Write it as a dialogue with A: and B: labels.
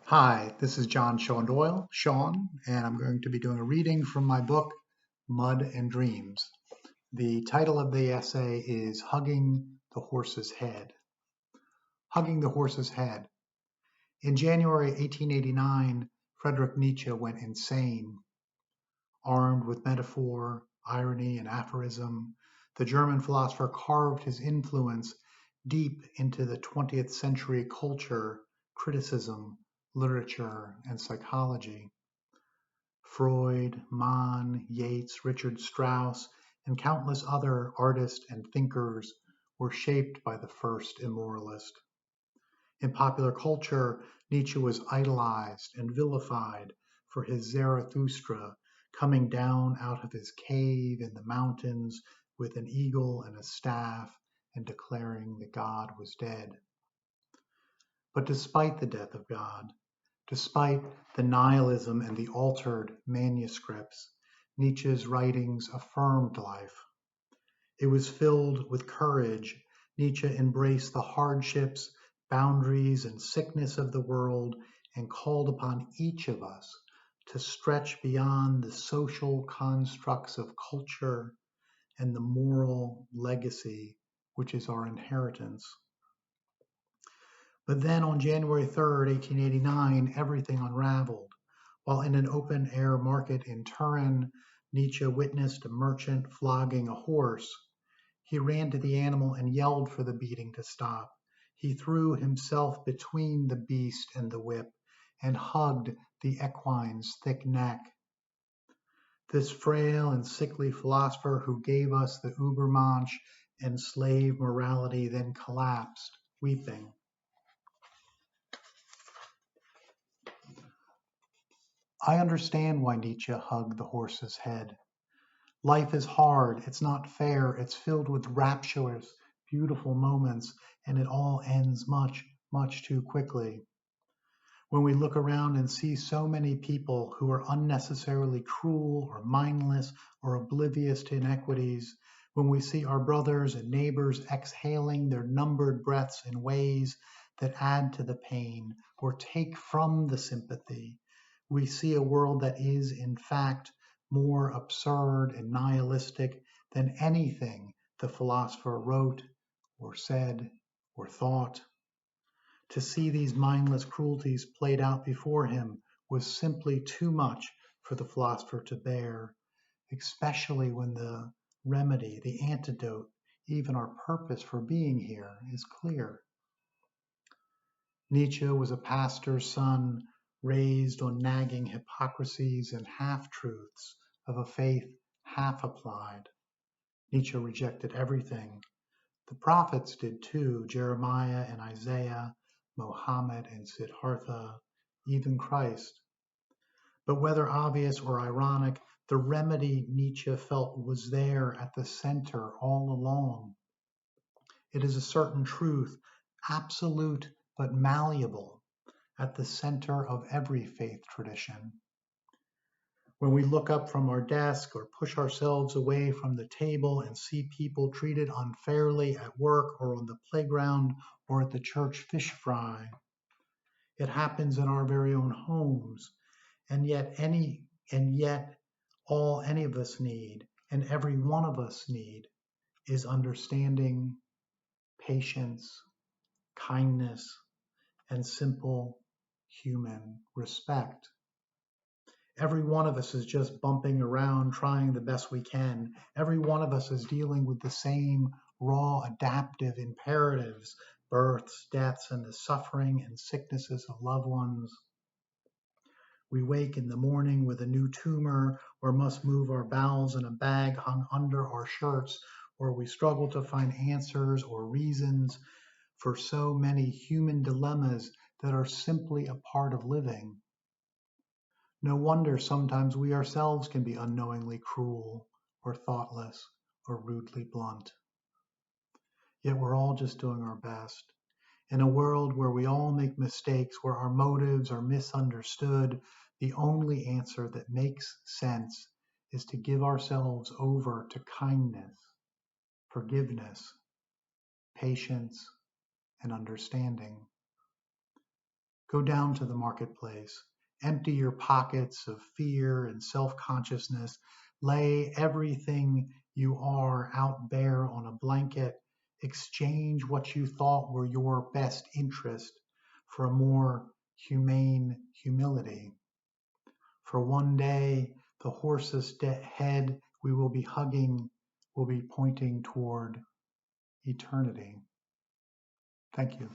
A: Hi, this is Doyle, Sean, and I'm going to be doing a reading from my book, Mud and Dreams. The title of the essay is Hugging the Horse's Head. Hugging the Horse's Head. In January 1889, Friedrich Nietzsche went insane. Armed with metaphor, irony, and aphorism, the German philosopher carved his influence deep into the 20th century culture, criticism, literature, and psychology. Freud, Mann, Yeats, Richard Strauss, and countless other artists and thinkers were shaped by the first immoralist. In popular culture, Nietzsche was idolized and vilified for his Zarathustra coming down out of his cave in the mountains with an eagle and a staff and declaring that God was dead. But despite the death of God, despite the nihilism and the altered manuscripts, Nietzsche's writings affirmed life. It was filled with courage. Nietzsche embraced the hardships, boundaries, and sickness of the world and called upon each of us to stretch beyond the social constructs of culture and the moral legacy which is our inheritance. But then on January 3rd, 1889, everything unraveled. While in an open air market in Turin, Nietzsche witnessed a merchant flogging a horse. He ran to the animal and yelled for the beating to stop. He threw himself between the beast and the whip and hugged the equine's thick neck. This frail and sickly philosopher who gave us the Übermensch and slave morality then collapsed, weeping. I understand why Nietzsche hugged the horse's head. Life is hard, it's not fair, it's filled with rapturous, beautiful moments, and it all ends much, much too quickly. When we look around and see so many people who are unnecessarily cruel or mindless or oblivious to inequities, when we see our brothers and neighbors exhaling their numbered breaths in ways that add to the pain or take from the sympathy, we see a world that is, in fact, more absurd and nihilistic than anything the philosopher wrote or said or thought. To see these mindless cruelties played out before him was simply too much for the philosopher to bear, especially when the remedy, the antidote, even our purpose for being here is clear. Nietzsche was a pastor's son, raised on nagging hypocrisies and half-truths of a faith half applied. Nietzsche rejected everything. The prophets did too, Jeremiah and Isaiah, Mohammed and Siddhartha, even Christ. But whether obvious or ironic, the remedy Nietzsche felt was there at the center all along. It is a certain truth, absolute but malleable, at the center of every faith tradition. When we look up from our desk or push ourselves away from the table and see people treated unfairly at work or on the playground or at the church fish fry, it happens in our very own homes, and yet all any of us need, and every one of us need, is understanding, patience, kindness, and simple human respect. Every one of us is just bumping around, trying the best we can. Every one of us is dealing with the same raw adaptive imperatives, births, deaths, and the suffering and sicknesses of loved ones. We wake in the morning with a new tumor, or must move our bowels in a bag hung under our shirts, or we struggle to find answers or reasons for so many human dilemmas that are simply a part of living. No wonder sometimes we ourselves can be unknowingly cruel or thoughtless or rudely blunt. Yet we're all just doing our best. In a world where we all make mistakes, where our motives are misunderstood, the only answer that makes sense is to give ourselves over to kindness, forgiveness, patience, and understanding. Go down to the marketplace. Empty your pockets of fear and self-consciousness. Lay everything you are out bare on a blanket. Exchange what you thought were your best interest for a more humane humility. For one day, the horse's head we will be hugging will be pointing toward eternity. Thank you.